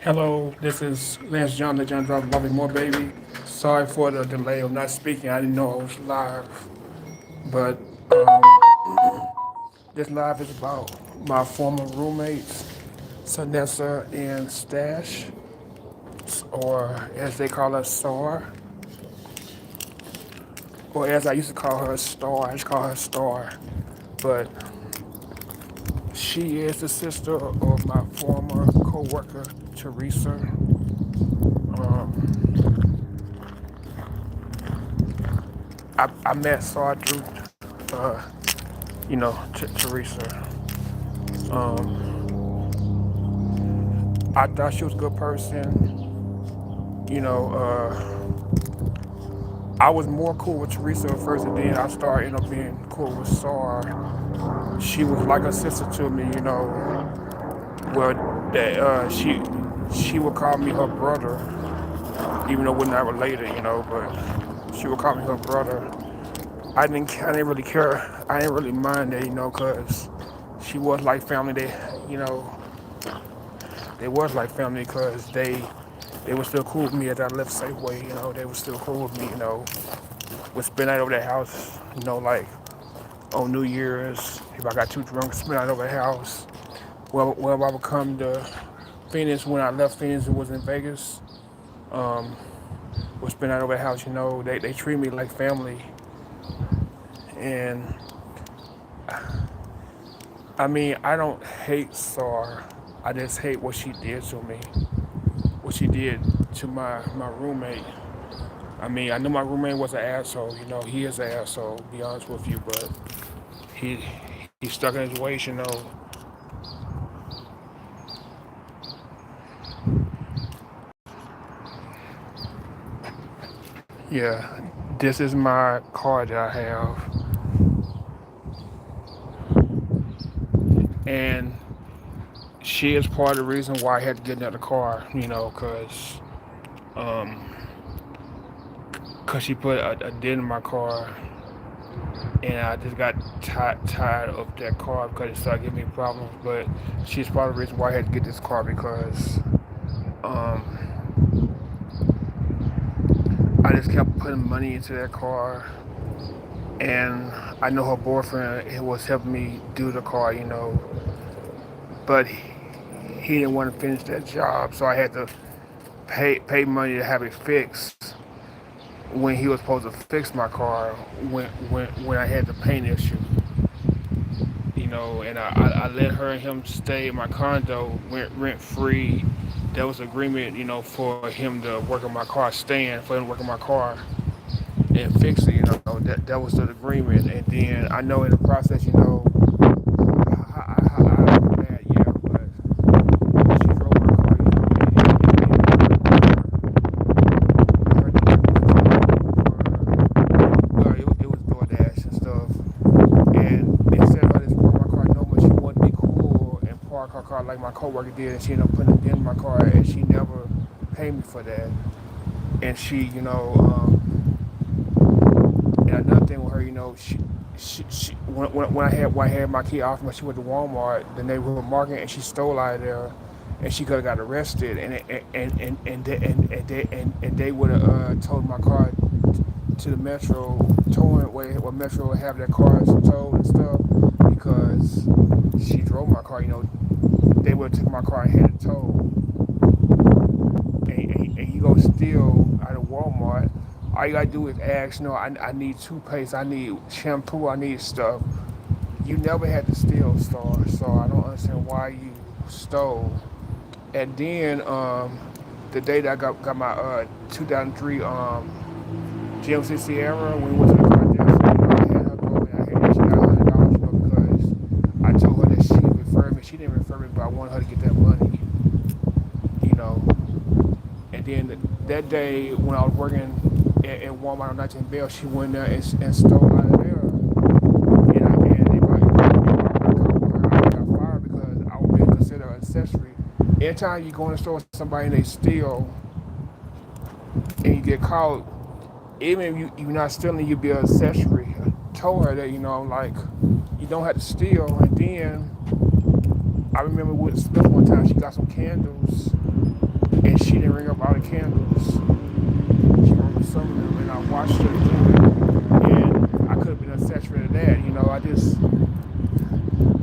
Hello, this is Lance John, the John Driver, Loving More Baby. Sorry for the delay of not speaking. I didn't know I was live. But this live is about my former roommates, Sarnessa and Stash, or as they call us, Star, or as I used to call her, Star. I just call her Star. But she is the sister of my former co-worker, Teresa. Um, I met Star through, uh, Teresa. Um, I thought she was a good person. You know, I was more cool with Teresa at first, and then I started ended up being cool with Sar. She was like a sister to me. Well, that she would call me her brother, even though we're not related. But she would call me her brother. I didn't really care. I didn't really mind that, cause she was like family. They was like family, cause they were still cool with me as I left Safeway. They were still cool with me. Would spend night over their house. Like on New Year's, if I got too drunk, spend night over their house. Well, I would come to Phoenix when I left Phoenix and was in Vegas. Um, would spend night over their house. They treat me like family, and I mean, I don't hate Sar. I just hate what she did to me. What she did to my roommate. I mean, I knew my roommate was an asshole. He is an asshole, to be honest with you, but he he's stuck in his ways. Yeah, this is my car that I have, and she is part of the reason why I had to get another car. Um, cause she put a dent in my car, and I just got tired of that car because it started giving me problems. But she's part of the reason why I had to get this car because um, I just kept putting money into that car, and I know her boyfriend was helping me do the car, but he didn't want to finish that job, so I had to pay money to have it fixed when he was supposed to fix my car when I had the paint issue. And I let her and him stay in my condo rent free. There was agreement, for him to work on my car, stand for him to work on my car and fix it. That was the agreement. And then I know in the process, I was mad, yeah, but she drove my car, well, it was DoorDash and stuff. And instead of her just park my car normal, she wanted to be cool and park her car like my coworker did, and she ended up putting a dent in my car, and she never paid me for that. And and another thing with her, she when I had my key off, when she went to Walmart, the neighborhood market, and she stole out of there, and she could have got arrested, and they would have towed my car to the Metro towing where Metro would have their cars towed and stuff because she drove my car. They would have took my car and had it towed. And you go steal out of Walmart. All you gotta do is ask, I need toothpaste, I need shampoo, I need stuff. You never had to steal, Star, so I don't understand why you stole. And then the day that I got my 2003 GMC Sierra, when we went to the car dealership, I had her go and she got $100, because I told her that she referred me. She didn't refer me, but I wanted her to get that money, you know. And then that day when I was working at Walmart on 19 Bell, she went there and stole out of there. And I got fired because I was being considered an accessory. Anytime you go in the store with somebody and they steal and you get caught, even if you're not stealing, you be an accessory. I told her that, like, you don't have to steal. And then I remember with Smith one time, she got some candles she didn't ring up all the candles. She remembered some of them, and I watched her do it. And I could have been unsaturated of that.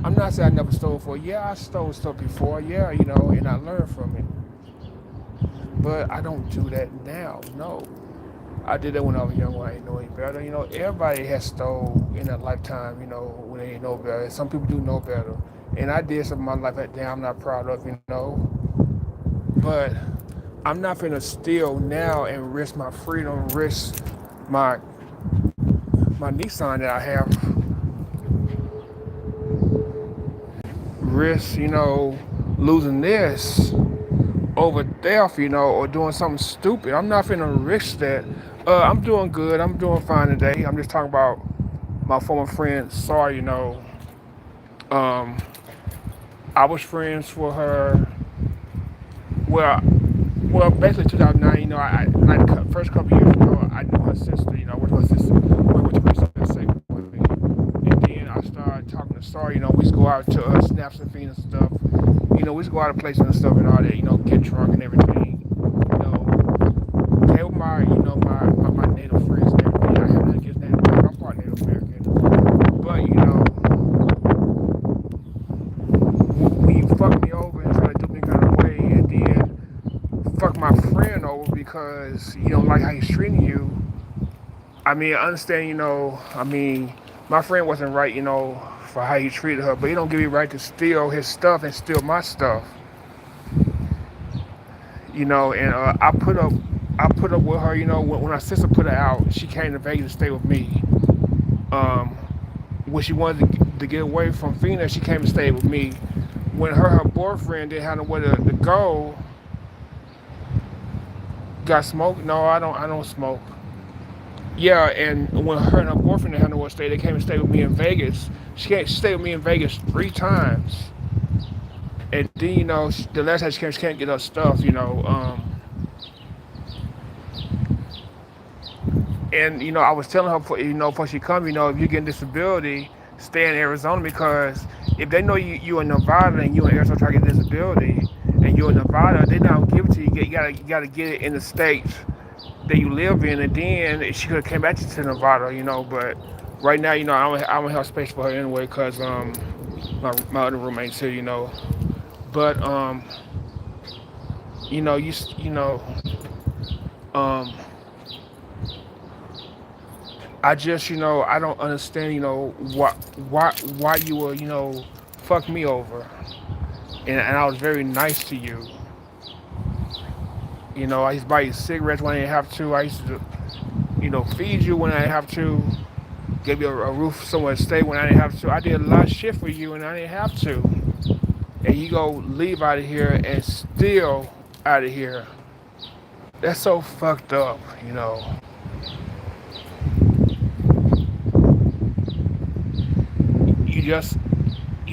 I'm not saying I never stole before. Yeah, I stole stuff before. Yeah, and I learned from it. But I don't do that now. No. I did that when I was young, when I didn't know any better. Everybody has stole in their lifetime, when they didn't know better. Some people do know better. And I did something in my life that damn I'm not proud of. But I'm not gonna steal now and risk my freedom, risk my my Nissan that I have, risk, losing this over theft, or doing something stupid. I'm not gonna risk that. I'm doing good. I'm doing fine today. I'm just talking about my former friend. Sorry, um, I was friends with her. Well, basically 2009. I like the first couple years. I knew her sister. With her sister, we went to restaurant the same with me. And then I started talking to Sorry. We used to go out to Snaps and Fiends and stuff. We used to go out to places and stuff and all that. Get drunk and everything. They were my native friends and everything. I have nothing against Native American. I'm part Native American. But when you fuck me over and try to do me kind of way, and then fuck my friend over because you don't like how he's treating you. I mean, I understand. My friend wasn't right. For how he treated her, but he don't give me right to steal his stuff and steal my stuff. And I put up with her. When her sister put her out, she came to Vegas to stay with me. Um, when she wanted to get away from Phoenix, she came to stay with me. When her boyfriend didn't have nowhere to go, got smoked. No, I don't smoke. Yeah, and when her and her boyfriend didn't have nowhere to stay, they came and stayed with me in Vegas. She stayed with me in Vegas 3 times. And then, the last time she can't get her stuff, and I was telling her, before she come, if you get a disability, stay in Arizona because if they know you in Nevada and you in Arizona trying to get a disability and you're in Nevada, they not gonna give it to you. You gotta get it in the state that you live in, and then she could have came back to Nevada, But right now, I don't have space for her anyway because my other roommates here, But um, I just, I don't understand, why you were, fuck me over, and I was very nice to you. I used to buy you cigarettes when I didn't have to. I used to, feed you when I didn't have to. Give you a roof somewhere to stay when I didn't have to. I did a lot of shit for you and I didn't have to. And you go leave out of here and still out of here. That's so fucked up. You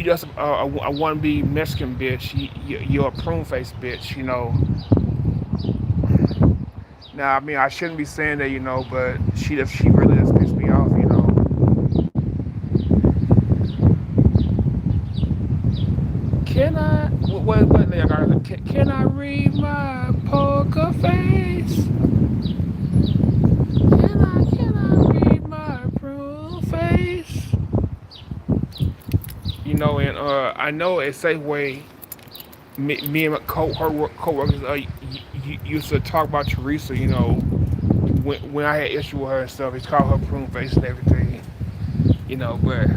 just a wannabe Mexican bitch. You're a prune face bitch. Now, I mean, I shouldn't be saying that, but she really does piss me off. Can I? What I got? Can I read my poker face? Can I read my prune face? And I know at Safeway, me and my co-workers used to talk about Teresa, when I had issue with her and stuff. It's called her prune face and everything, but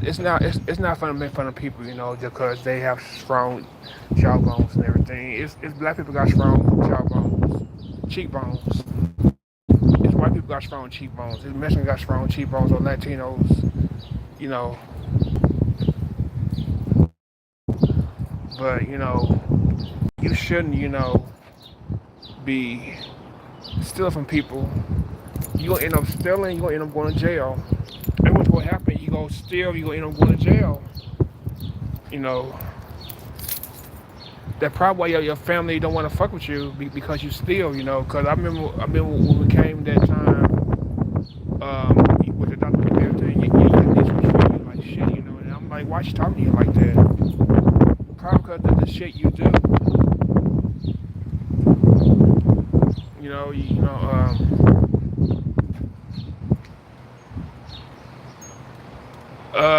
it's not fun to make fun of people, just because they have strong jawbones and everything. It's black people got strong jawbones, cheekbones. It's white people got strong cheekbones. It's Mexicans got strong cheekbones or Latinos, you know. But you shouldn't, be stealing from people. You gonna end up stealing. You gonna end up going to jail. And what's gonna happen? You gonna steal. You gonna end up going to jail. You know. That's probably why your family don't want to fuck with you because you steal. Because I remember when we came that time with the doctor and everything. You this was treating you like shit. And I'm like, why she talking to you like that? Probably because of the shit you do.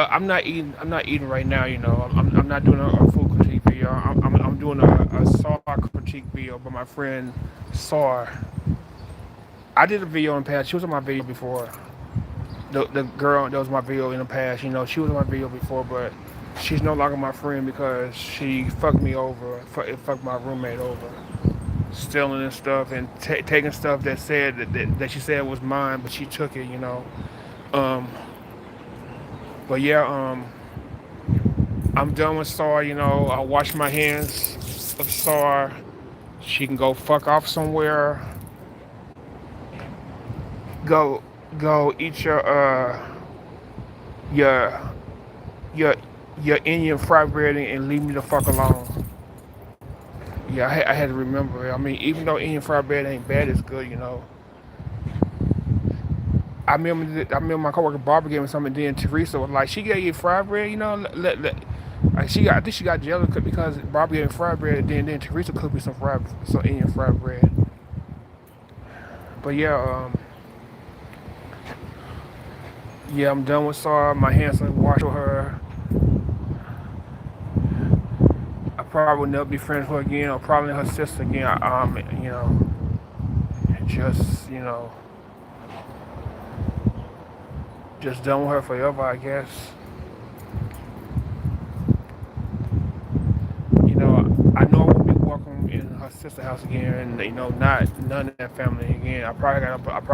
I'm not eating. I'm not eating right now. I'm not doing a food critique video. I'm doing a Saw critique video. But my friend Saw, I did a video in the past. She was on my video before. The girl that was my video in the past. She was on my video before, but she's no longer my friend because she fucked me over. It fucked my roommate over, stealing and stuff and taking stuff that said that she said was mine, but she took it. Um, but yeah, I'm done with Star. I wash my hands of Star. She can go fuck off somewhere. Go go eat your your your Indian fried bread and leave me the fuck alone. Yeah, I had to remember. I mean, even though Indian fried bread ain't bad, it's good. I remember my coworker Barbara gave me something. Then Teresa was like, she gave you fried bread. Like I think she got jealous because Barbara gave me fried bread. Then Teresa cooked me some Indian fried bread. But yeah, I'm done with Sarah. My hands are washed with her. I probably will never be friends with her again, or probably her sister again. Just just done with her forever, I guess. I know I won't be welcome in her sister house again, and not none of that family again. I probably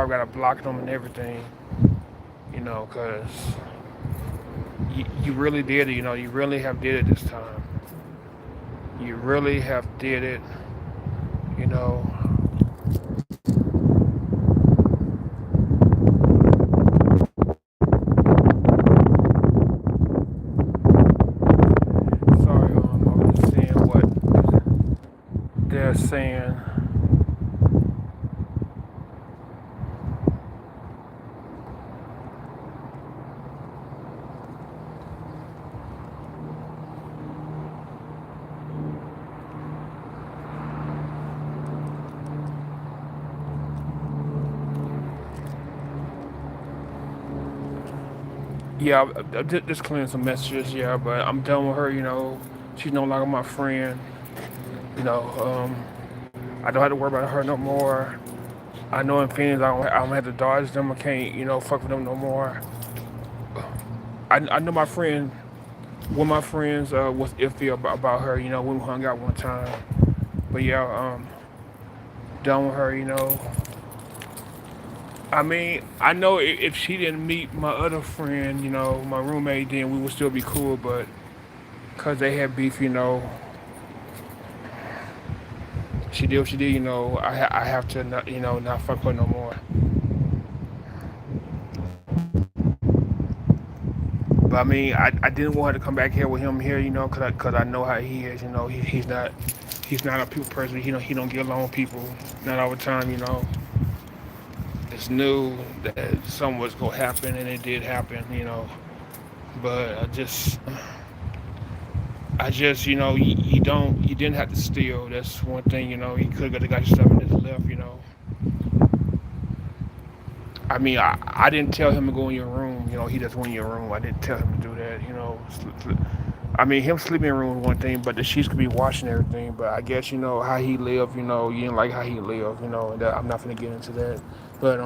gotta block them and everything, because you really did it. You really have did it this time. You really have did it. You know. Sorry, I was just saying what they're saying. Yeah, just clearing some messages. Yeah, but I'm done with her. She's no longer my friend. You know, I don't have to worry about her no more. I know in Phoenix I don't have to dodge them. I can't, fuck with them no more. I know my friend, one of my friends was iffy about her, when we hung out one time. But yeah, done with her. I mean, I know if she didn't meet my other friend, my roommate, then we would still be cool. But because they had beef, she did what she did. I have to not, not fuck her no more. But I mean, I didn't want her to come back here with him here, cause I know how he is. He's not a people person. He don't get along with people. Not all the time. It's new that something was gonna happen, and it did happen. But I just, you didn't have to steal. That's one thing. You could have got yourself in this left. I mean, I didn't tell him to go in your room. He just went in your room. I didn't tell him to do that. I mean, him sleeping in the room was one thing, but the sheets could be washing everything. But I guess how he lived. You didn't like how he lived. And I'm not gonna get into that. But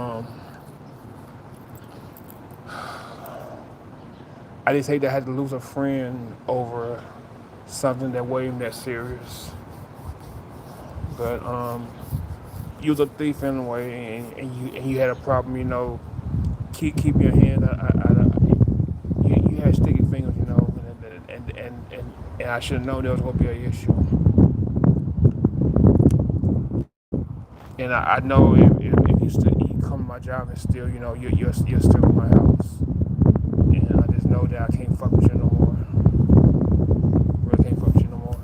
I just hate that I had to lose a friend over something that wasn't that serious. But you was a thief anyway, and you had a problem. Keep your hand you had sticky fingers. And I should have known there was gonna be an issue. And I know if you come to my job and still, you're still in my house. And I just know that I can't fuck with you no more. Really can't fuck with you no more.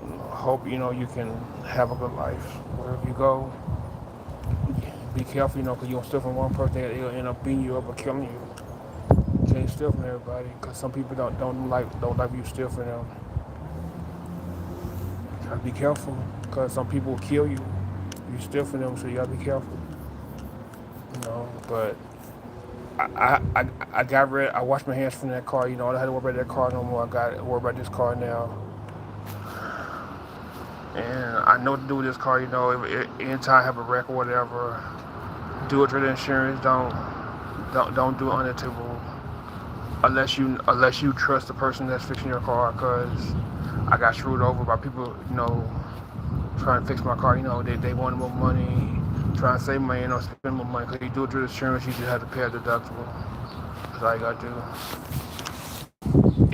And I hope, you can have a good life wherever you go. Be careful, because you don't steal from one person, they'll end up beating you up or killing you. You can't steal from everybody, because some people don't like you steal from them. Gotta be careful because some people will kill you. You steal from them, so you gotta be careful. But I got rid. I washed my hands from that car. I don't have to worry about that car no more. I got to worry about this car now, and I know what to do with this car. If anytime I have a wreck or whatever, do it for the insurance. Don't do it under the table unless you trust the person that's fixing your car. Cause I got screwed over by people, trying to fix my car. They wanted more money, trying to save money, spend more money. Cause you do it through the insurance, you just have to pay a deductible. That's all you gotta do.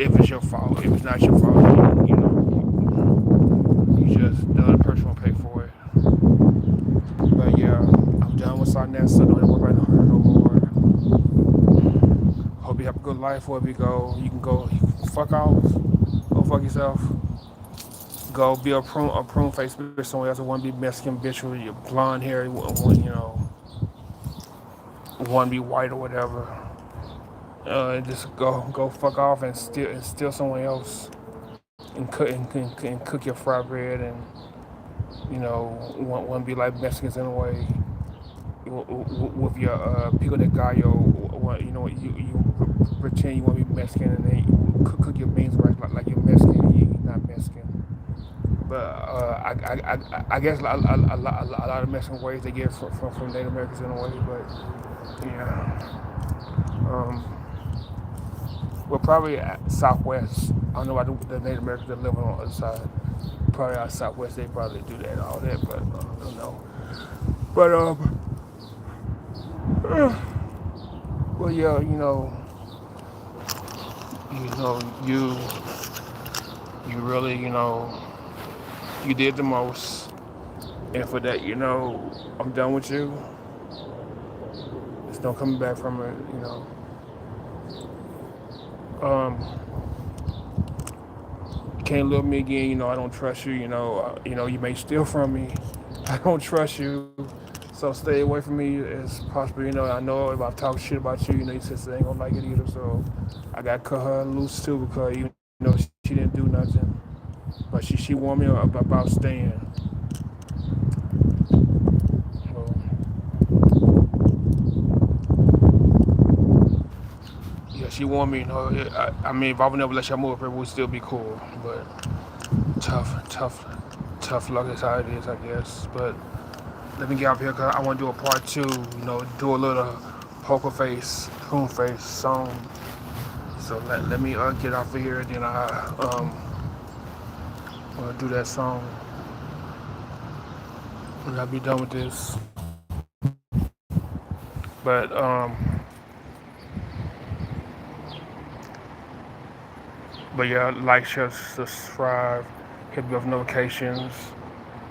If it's your fault, if it's not your fault, you just the other person will pay for it. But yeah, I'm done with Sarnessa. Don't worry about her no more. Hope you have a good life wherever you go. You can go. You can fuck off. Go fuck yourself. Go be a prune face bitch somewhere else. Want to be Mexican bitch with your blonde hair. Want to be white or whatever. Just go fuck off and steal somewhere else and cook your fried bread and want to be like Mexicans in a way with your pico de gallo. You pretend you want to be Mexican and then you cook your beans right like you're Mexican and you're not Mexican. But I guess a lot of Mexican ways they get from Native Americans in a way. But yeah. Well, probably at Southwest. I don't know about the Native Americans that live on the other side. Probably out Southwest, they probably do that and all that, but I don't know. But well, yeah, you really, you did the most, and for that, I'm done with you. There's no coming back from it. Um, you can't love me again. I don't trust you. You may steal from me. I don't trust you. So stay away from me as possible. I know if I talk shit about you, your sister ain't gonna like it either. So I got to cut her loose too because she didn't do nothing. But she warned me about staying. So, yeah, she warned me. I mean, if I would never let y'all move up here, we'd still be cool. But tough luck is how it is, I guess. But let me get up here because I want to do a part two. Do a little poker face, coon face song. So let me get off of here, then I'll do that song, and I'll be done with this. But yeah, like, share, subscribe, hit me with notifications.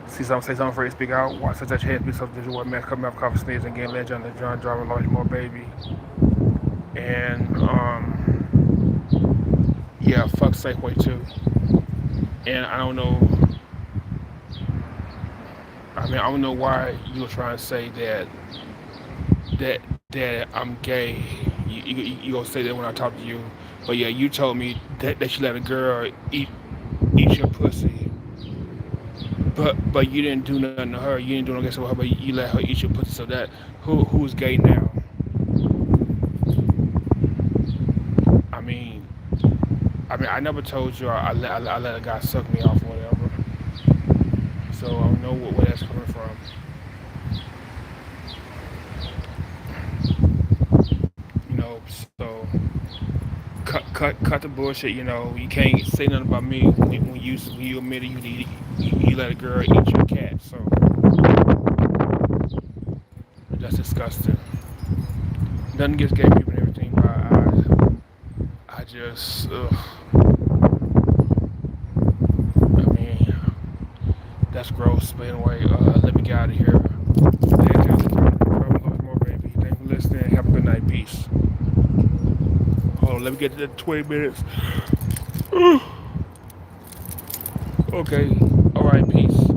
See something, say something for you to speak out. Watch such a head, be something visual, man, come up, coffee, sneeze, and get legend, and John Driver, large more baby. And yeah, fuck Safeway too. And I don't know. I mean, I don't know why you were trying to say that that I'm gay. You gonna say that when I talk to you, but yeah, you told me that you let a girl eat your pussy, but you didn't do nothing to her. You didn't do nothing against her, but you let her eat your pussy. So that who's gay now? I mean, I never told you I let a guy suck me off or whatever. So I don't know where that's coming from. So cut the bullshit. You can't say nothing about me when you admitted you let a girl eat your cat. So that's disgusting. Nothing against gay people and everything, but I just I mean, that's gross. But anyway, let me get out of here. More baby. Thanks for listening. Have a good night. Peace. Hold on, let me get to the 20 minutes. Okay. All right. Peace.